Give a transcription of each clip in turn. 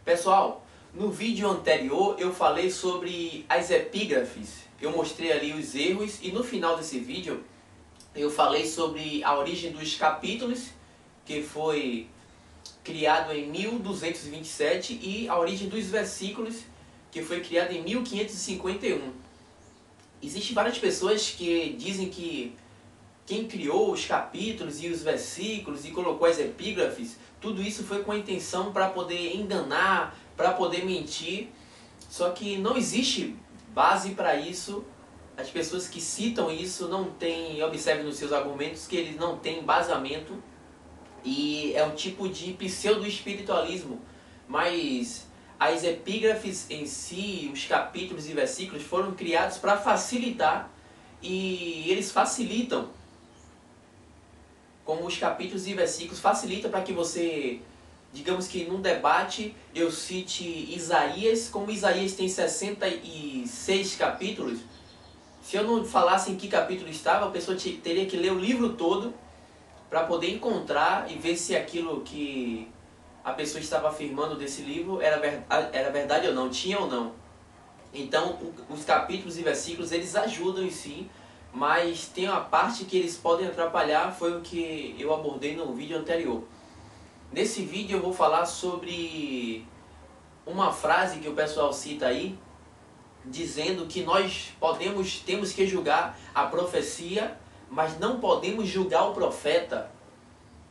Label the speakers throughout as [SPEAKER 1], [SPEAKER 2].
[SPEAKER 1] Pessoal, no vídeo anterior eu falei sobre as epígrafes. Eu mostrei ali os erros e no final desse vídeo eu falei sobre a origem dos capítulos, que foi criado em 1227, e a origem dos versículos, que foi criado em 1551. Existem várias pessoas que dizem que quem criou os capítulos e os versículos e colocou as epígrafes, tudo isso foi com a intenção para poder enganar, para poder mentir. Só que não existe base para isso. As pessoas que citam isso não têm, observe nos seus argumentos, que eles não têm embasamento. E é um tipo de pseudo-espiritualismo. Mas as epígrafes em si, os capítulos e versículos foram criados para facilitar. E eles facilitam, como os capítulos e versículos facilitam para que você, digamos que num debate, eu cite Isaías. Como Isaías tem 66 capítulos, se eu não falasse em que capítulo estava, a pessoa teria que ler o livro todo para poder encontrar e ver se aquilo que a pessoa estava afirmando desse livro era verdade ou não, tinha ou não. Então, os capítulos e versículos, eles ajudam em si, mas tem uma parte que eles podem atrapalhar, foi o que eu abordei no vídeo anterior. Nesse vídeo eu vou falar sobre uma frase que o pessoal cita aí, dizendo que nós temos que julgar a profecia, mas não podemos julgar o profeta.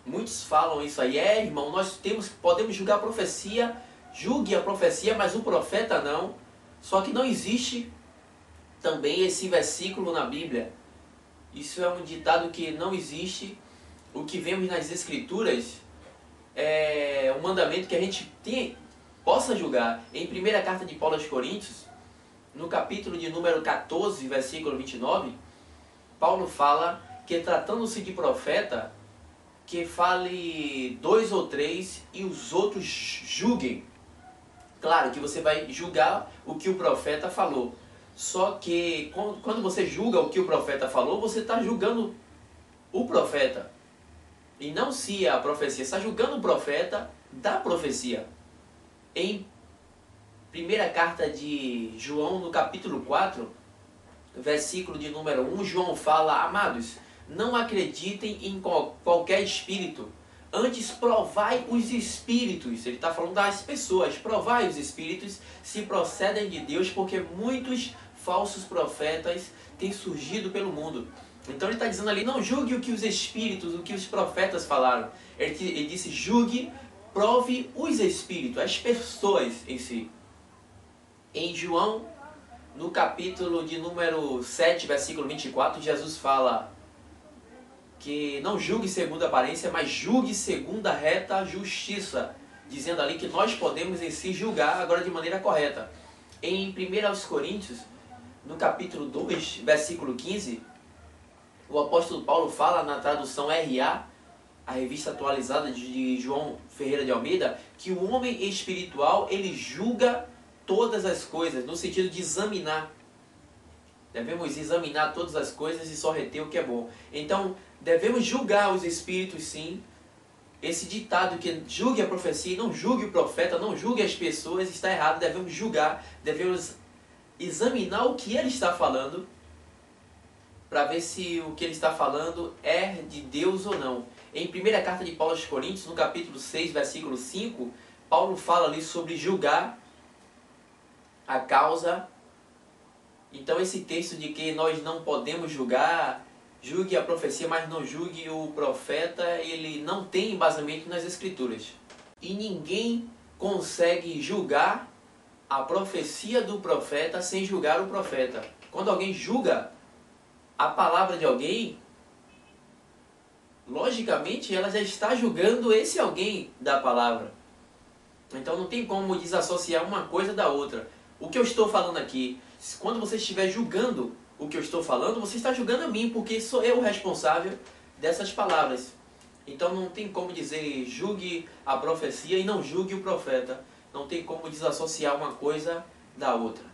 [SPEAKER 1] Muitos falam isso aí, irmão, nós podemos julgar a profecia, julgue a profecia, mas o profeta não. Só que não existe também esse versículo na Bíblia. Isso é um ditado que não existe. O que vemos nas Escrituras é um mandamento que a gente possa julgar. Em primeira carta de Paulo aos Coríntios, no capítulo de número 14, versículo 29, Paulo fala que, tratando-se de profeta, que fale 2 ou 3 e os outros julguem. Claro que você vai julgar o que o profeta falou. Só que quando você julga o que o profeta falou, você está julgando o profeta. E não se a profecia, está julgando o profeta da profecia. Em primeira carta de João, no capítulo 4, versículo de número 1, João fala: amados, não acreditem em qualquer espírito, antes provai os espíritos. Ele está falando das pessoas. Provai os espíritos se procedem de Deus, porque muitos falsos profetas têm surgido pelo mundo. Então ele está dizendo ali, não julgue o que os espíritos, o que os profetas falaram. Ele disse, julgue, prove os espíritos, as pessoas em si. Em João, no capítulo de número 7, versículo 24, Jesus fala que não julgue segundo a aparência, mas julgue segundo a reta justiça, dizendo ali que nós podemos em si julgar agora de maneira correta. Em 1 Coríntios, no capítulo 2, versículo 15, o apóstolo Paulo fala na tradução RA, a revista atualizada de João Ferreira de Almeida, que o homem espiritual, ele julga todas as coisas, no sentido de examinar. Devemos examinar todas as coisas e só reter o que é bom. Então, devemos julgar os espíritos, sim. Esse ditado que julgue a profecia, não julgue o profeta, não julgue as pessoas, está errado. Devemos julgar, devemos examinar o que ele está falando, para ver se o que ele está falando é de Deus ou não. Em primeira carta de Paulo aos Coríntios, no capítulo 6, versículo 5, Paulo fala ali sobre julgar a causa. Então esse texto de que nós não podemos julgar, julgue a profecia, mas não julgue o profeta, ele não tem embasamento nas Escrituras. E ninguém consegue julgar a profecia do profeta sem julgar o profeta. Quando alguém julga a palavra de alguém, logicamente ela já está julgando esse alguém da palavra. Então não tem como desassociar uma coisa da outra. O que eu estou falando aqui, quando você estiver julgando o que eu estou falando, você está julgando a mim, porque sou eu o responsável dessas palavras. Então não tem como dizer julgue a profecia e não julgue o profeta. Não tem como desassociar uma coisa da outra.